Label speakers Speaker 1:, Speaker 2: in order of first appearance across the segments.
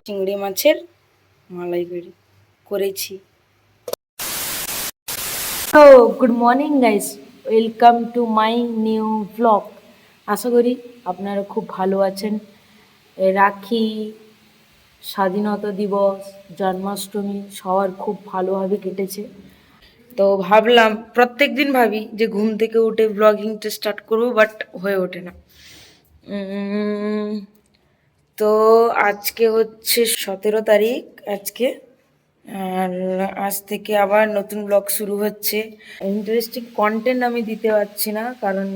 Speaker 1: চিংড়ি মাছের মালাইকারি করেছি। তো good morning guys, welcome to my new blog. আশা করি আপনারা খুব ভালো আছেন। রাখি, স্বাধীনতা দিবস, জন্মাষ্টমী সবার খুব ভালোভাবে কেটেছে। তো ভাবলাম, প্রত্যেক দিন ভাবি যে ঘুম থেকে উঠে ব্লগিংটা স্টার্ট করবো, বাট হয়ে ওঠে না। তো আজকে হচ্ছে 17 তারিখ আজকে, আর আজ থেকে আবার নতুন ব্লগ শুরু হচ্ছে। ইন্টারেস্টিং কন্টেন্ট আমি দিতে পারছি না, কারণ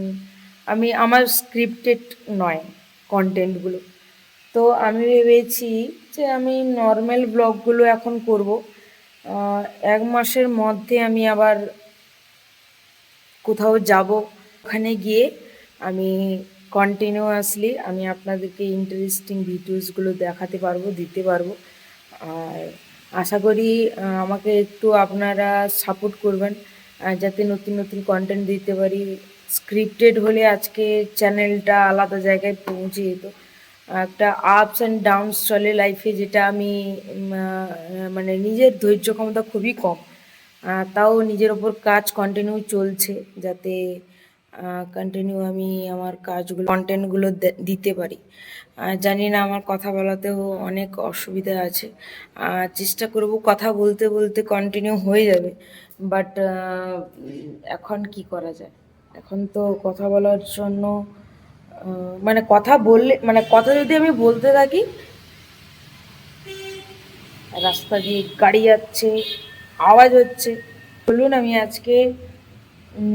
Speaker 1: আমার স্ক্রিপ্টেড নয় কন্টেন্টগুলো। তো আমি ভেবেছি যে আমি নর্মাল ব্লগগুলো এখন করব। 1 মাসের মধ্যে আমি আবার কোথাও যাব, ওখানে গিয়ে আমি কন্টিনিউয়াসলি আমি আপনাদেরকে ইন্টারেস্টিং ভিডিওসগুলো দেখাতে পারবো, দিতে পারবো। আর আশা করি আমাকে একটু আপনারা সাপোর্ট করবেন, যাতে নতুন নতুন কন্টেন্ট দিতে পারি। স্ক্রিপ্টেড হলে আজকে চ্যানেলটা আলাদা জায়গায় পৌঁছে যেত। একটা আপস অ্যান্ড ডাউনস চলে লাইফে, যেটা আমি মানে নিজের ধৈর্য ক্ষমতা খুবই কম। তাও নিজের ওপর কাজ কন্টিনিউ চলছে, যাতে কন্টিনিউ আমি আমার কাজগুলো কন্টেন্টগুলো দিতে পারি। জানি না, আমার কথা বলাতেও অনেক অসুবিধা আছে। চেষ্টা করব কথা বলতে বলতে কন্টিনিউ হয়ে যাবে, বাট এখন কি করা যায়। এখন তো কথা বলার জন্য মানে কথা বললে, মানে কথা যদি আমি বলতে থাকি, রাস্তা দিয়ে গাড়ি যাচ্ছে, আওয়াজ হচ্ছে। বলুন, আমি আজকে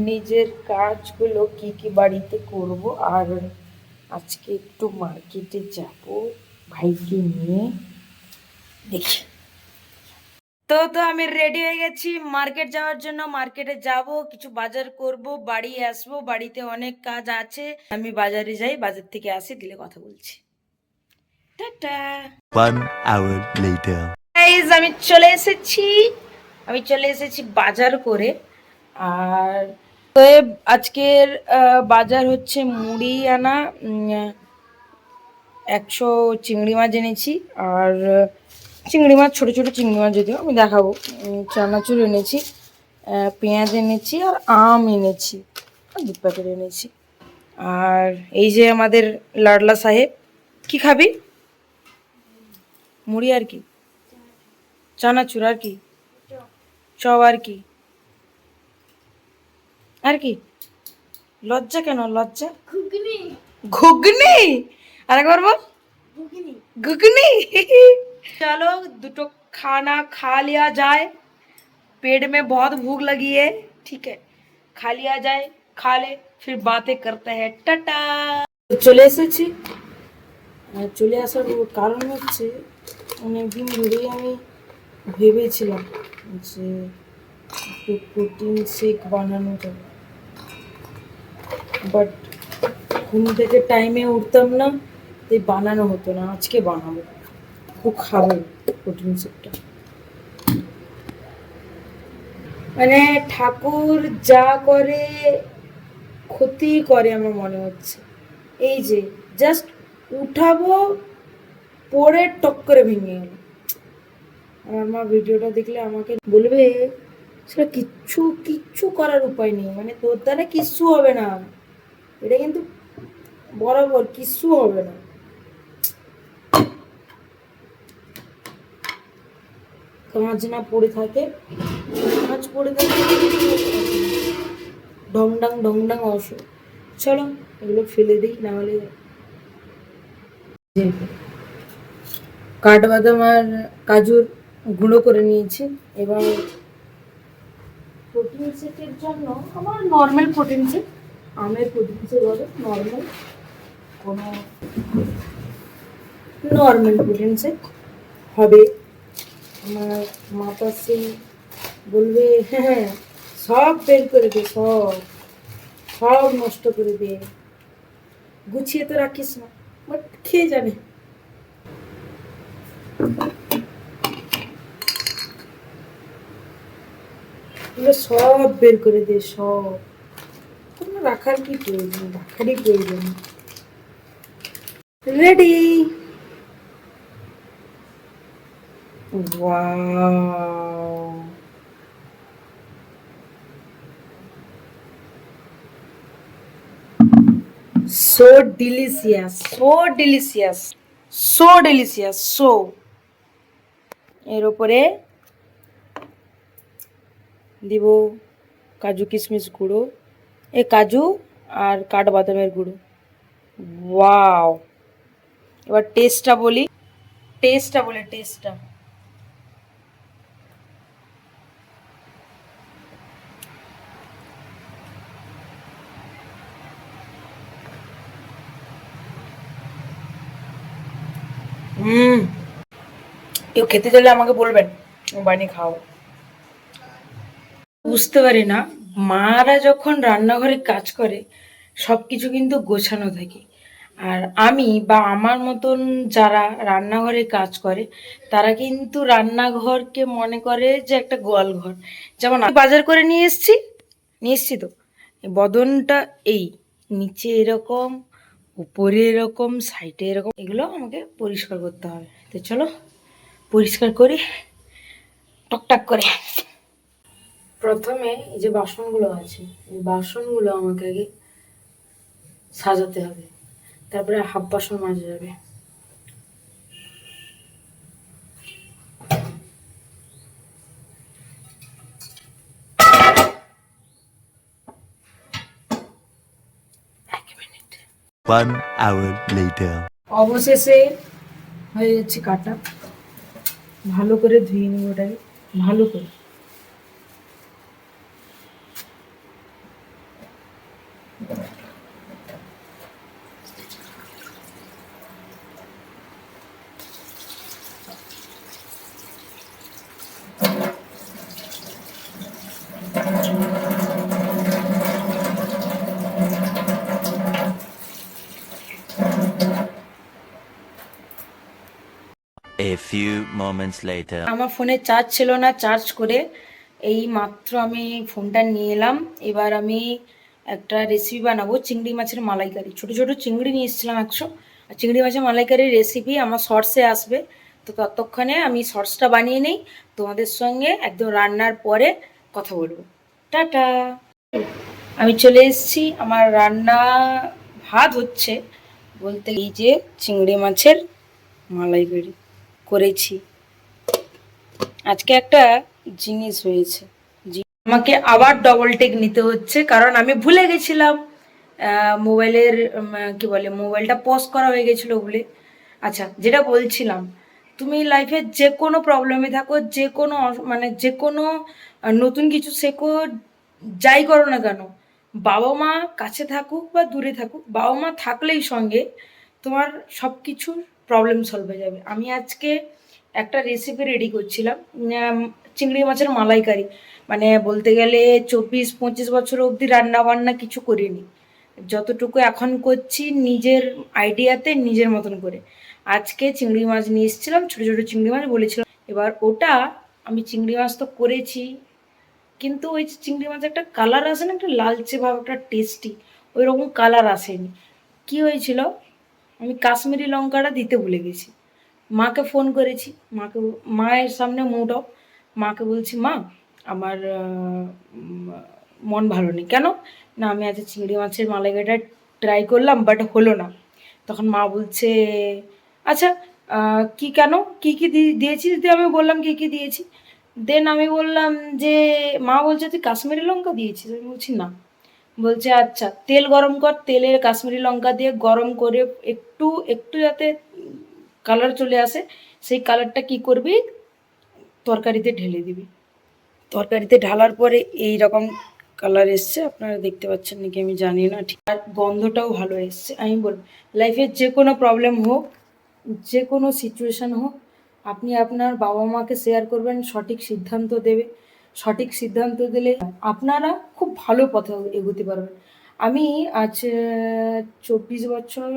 Speaker 1: নিজের কাজগুলো কি কি বাড়িতে করব, আর আজকে একটু মার্কেটে যাব ভাইকে নিয়ে, দেখি। তো আমি রেডি হয়ে গেছি মার্কেট যাওয়ার জন্য। মার্কেটে যাব, কিছু বাজার করব, বাড়ি আসবো। বাড়িতে অনেক কাজ আছে, আমি বাজারে যাই, বাজার থেকে আসি, দিলে কথা বলছি। টাটা।
Speaker 2: 1 hour later.
Speaker 1: গাইস, আমি চলে এসেছি বাজার করে। আর তো আজকের বাজার হচ্ছে মুড়ি আনা, 100 চিংড়ি মাছ এনেছি। আর চিংড়ি মাছ, ছোটো ছোটো চিংড়ি মাছ, যদিও আমি দেখাবো। চানাচুর এনেছি, পেঁয়াজ এনেছি, আর আম এনেছি, আর 2 প্যাকেট এনেছি। আর এই যে আমাদের লাডলা সাহেব, কি খাবি? মুড়ি আর কি? চানাচুর আর কি? চপ আর কি? আর কি? লজ্জা কেন লজ্জা? ঘুগনি। ঘুগনি? আরেকবার বল। ঘুগনি। ঘুগনি। चलो, दुटो खाना खा लिया जाए। पेट में बहुत भूख लगी है, ठीक है, खा लिया जाए, खा ले, फिर बातें करते हैं। टाटा। চলে এসেছি। চলে আসার কারণ হচ্ছে, অনেকদিন ধরেই আমি ভেবেছিলাম যে একটু প্রোটিন শেক বানানো যাবে, বাট ঘুম থেকে টাইমে উঠতাম না, তাই বানানো হতো না। আজকে বানাবো, খুব খাবো প্রোটিন শেকটা। মানে ঠাকুর যা করে ক্ষতি করে আমার মনে হচ্ছে। এই যে জাস্ট উঠাবো, পড়ে টক করে ভেঙে গেল। আমার মা ভিডিওটা দেখলে আমাকে বলবে, সেটা কিচ্ছু কিচ্ছু করার উপায় নেই, মানে তোর দ্বারা কিচ্ছু হবে না, এটা কিন্তু বরাবর কিচ্ছু হবে না। কাঁচ না পড়ে থাকে, কাঁচ পড়ে থাকে, ঢংডাং ঢংডাং চলো এগুলো ফেলে দিই, না হলে। কাঠবাদাম আর কাজুর গুঁড়ো করে নিয়েছি। এবার প্রোটিন শেকের জন্য আমার নর্মাল প্রোটিন শেক, আমের প্রোটিন শেক হবে নর্মাল, কোনো নর্মাল প্রোটিন শেক হবে। আমার মাতা সেই বলবে, হ্যাঁ সব বের করে দে, সব সব নষ্ট করে দে, গুছিয়ে তো রাখিস না, বাট খেয়ে জানে। সব বের করে দে, সব। কোনো রাখার কি প্রয়োজন? রাখারই প্রয়োজন। Ready. Wow, so delicious, so delicious, so delicious, so. এর উপরে দিব কাজু কিশমিশ গুঁড়ো, কাজু আর কাঠবাদামের গুঁড়ো। ওয়াও, এবার টেস্টটা বলি, টেস্টটা। হুম, কেউ খেতে চাইলে আমাকে বলবেন, বানিয়ে খাও। বুঝতে পারি না, মারা যখন রান্নাঘরে কাজ করে সব কিছু কিন্তু গোছানো থাকে, আর আমি বা আমার মতন যারা রান্নাঘরে কাজ করে তারা কিন্তু রান্নাঘরকে মনে করে যে একটা গোয়ালঘর। যেমন আমি বাজার করে নিয়ে এসছি তো, এই বদনটা এই নিচে এরকম, উপরে এরকম, সাইডে এরকম, এগুলো আমাকে পরিষ্কার করতে হবে। তো চলো পরিষ্কার করি টকটক করে। প্রথমে এই যে বাসনগুলো আছে, এই বাসনগুলো আমাকে আগে সাজাতে হবে, তারপরে হাফ বাসন মাজা যাবে। এক মিনিট।
Speaker 2: 1 hour later.
Speaker 1: অবশেষে হয়ে যাচ্ছে কাটা, ভালো করে ধুয়ে নিই ওটাকে, ভালো করে।
Speaker 2: A few moments later.
Speaker 1: আমার ফোনে চার্জ ছিল না, চার্জ করে এই মাত্র আমি ফোনটা নিয়ে এলাম। এবার আমি একটা রেসিপি বানাবো, চিংড়ি মাছের মালাইকারি। ছোট ছোট চিংড়ি নিয়ে এসেছিলাম 100, আর চিংড়ি মাছের মালাইকারির রেসিপি আমার শর্টসে আসবে। তো ততক্ষণে আমি শর্টসটা বানিয়ে নিই, তোমাদের সঙ্গে একদম রান্নার পরে কথা বলবো। টাটা। আমি চলে এসেছি, আমার রান্না ভাত হচ্ছে, বলতে এই যে চিংড়ি মাছের মালাইকারি করেছি। আজকে একটা জিনিস হয়েছে, আমাকে আবার ডবল টেক নিতে হচ্ছে, কারণ আমি ভুলে গেছিলাম মোবাইলের কি বলে, মোবাইলটা পজ করা হয়ে গেছিলো বলে। আচ্ছা, যেটা বলছিলাম, তুমি লাইফে যে কোনো প্রবলেমে থাকো, যে কোনো মানে যে কোনো নতুন কিছু শেখো, যাই করো না কেন, বাবা মা কাছে থাকুক বা দূরে থাকুক, বাবা মা থাকলেই সঙ্গে তোমার সব কিছুর প্রবলেম সলভ হয়ে যাবে। আমি আজকে একটা রেসিপি রেডি করছিলাম, চিংড়ি মাছের মালাইকারি। মানে বলতে গেলে 24-25 বছর অবধি রান্না বান্না কিছু করিনি, যতটুকু এখন করছি নিজের আইডিয়াতে, নিজের মতন করে। আজকে চিংড়ি মাছ নিয়ে এসেছিলাম, ছোটো ছোটো চিংড়ি মাছ বলেছিলাম। এবার ওটা আমি চিংড়ি মাছ তো করেছি, কিন্তু ওই যে চিংড়ি মাছের একটা কালার আসে না, একটা লালচে ভাব, একটা টেস্টি, ওই রকম কালার আসেনি। কি হয়েছিল, আমি কাশ্মীরি লঙ্কাটা দিতে ভুলে গেছি। মাকে ফোন করেছি, মায়ের সামনে মুড অফ, মাকে বলছি, মা আমার মন ভালো নেই। কেন না, আমি আজ চিংড়ি মাছের মালাইকারিটা ট্রাই করলাম, বাট হলো না। তখন মা বলছে, আচ্ছা কি কেন, কী কী দিয়েছিস? দিয়ে আমি বললাম কী কী দিয়েছি। দেন আমি বললাম যে, মা বলছে তুই কাশ্মীরি লঙ্কা দিয়েছিস? আমি বলছি না। বলছে আচ্ছা তেল গরম কর, তেলে কাশ্মীরি লঙ্কা দিয়ে গরম করে একটু একটু যাতে কালার চলে আসে, সেই কালারটা কি করবি, তরকারিতে ঢেলে দিবি। তরকারিতে ঢালার পরে এই রকম কালার এসছে, আপনারা দেখতে পাচ্ছেন নাকি আমি জানি না ঠিক, আর গন্ধটাও ভালো এসছে। আমি বলব, লাইফের যে কোনো প্রবলেম হোক, যে কোনো সিচুয়েশান হোক, আপনি আপনার বাবা মাকে শেয়ার করবেন, সঠিক সিদ্ধান্ত দেবে। সঠিক সিদ্ধান্ত দিলে আপনারা খুব ভালো পথে এগোতে পারবেন। আমি আজ 24 বছর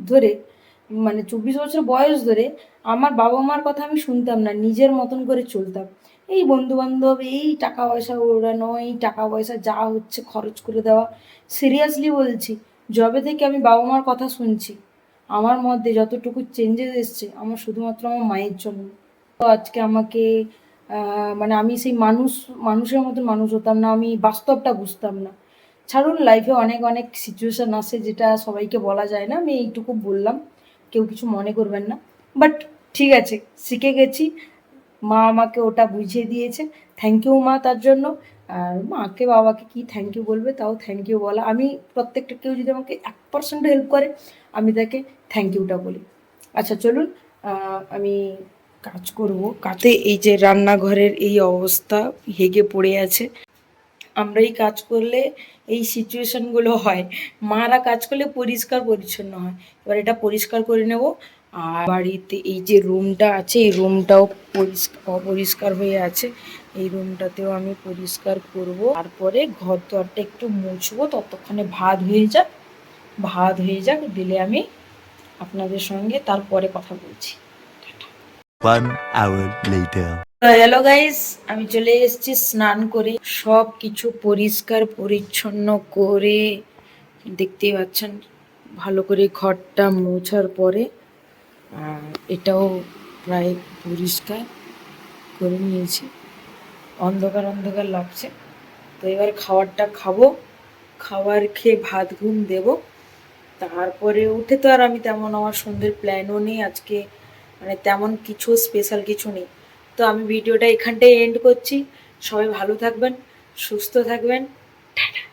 Speaker 1: ধরে, মানে 24 বছর বয়স ধরে আমার বাবা মার কথা আমি শুনতাম না, নিজের মতন করে চলতাম। এই বন্ধুবান্ধব, এই টাকা পয়সা ওড়ানো, এই টাকা পয়সা যা হচ্ছে খরচ করে দেওয়া। সিরিয়াসলি বলছি, যবে থেকে আমি বাবা মার কথা শুনছি, আমার মধ্যে যতটুকু চেঞ্জেস এসছে, আমার শুধুমাত্র আমার মায়ের জন্য। তো আজকে আমাকে মানে আমি সেই মানুষের মতন মানুষ হতাম না, আমি বাস্তবটা বুঝতাম না। ছাড়ুন, লাইফে অনেক অনেক সিচুয়েশান আসে যেটা সবাইকে বলা যায় না, আমি এইটুকু বললাম, কেউ কিছু মনে করবেন না। বাট ঠিক আছে, শিখে গেছি, মা আমাকে ওটা বুঝিয়ে দিয়েছে। থ্যাংক ইউ মা তার জন্য। আর মাকে বাবাকে কি থ্যাংক ইউ বলবে, তাও থ্যাংক ইউ বলা, আমি প্রত্যেকটা কেউ যদি আমাকে 1% হেল্প করে আমি তাকে থ্যাংক ইউটা বলি। আচ্ছা চলুন, আমি কাজ করব। কাতে এই যে রান্নাঘরের এই অবস্থা, হেগে পড়ে আছে। আমরা এই কাজ করলে এই সিচুয়েশনগুলো হয়, মারা কাজ করলে পরিষ্কার পরিচ্ছন্ন হয়। এবার এটা পরিষ্কার করে নেব। আর বাড়িতে এই যে রুমটা আছে, এই রুমটাও অপরিষ্কার হয়ে আছে, এই রুমটাতেও আমি পরিষ্কার করব। তারপরে ঘর দরটা একটু মুছবো, ততক্ষণে ভাত হয়ে যাক, দিলে আমি আপনাদের সঙ্গে তারপরে কথা বলছি।
Speaker 2: 1 hour later.
Speaker 1: হ্যালো গাইস, আমি চলে এসেছি স্নান করে, সব কিছু পরিষ্কার পরিচ্ছন্ন করে, দেখতেই পাচ্ছেন ভালো করে ঘরটা মোছার পরে এটাও প্রায় পরিষ্কার করে নিয়েছি। অন্ধকার অন্ধকার লাগছে, তো এবার খাবারটা খাবো, খাবার খেয়ে ভাত ঘুম দেব। তারপরে উঠে তো আর আমি তেমন আমার সন্ধ্যের প্ল্যানও নেই আজকে, মানে তেমন কিছু স্পেশাল কিছু নেই। তো আমি ভিডিওটা এখানটায় এন্ড করছি। সবাই ভালো থাকবেন, সুস্থ থাকবেন, টাটা।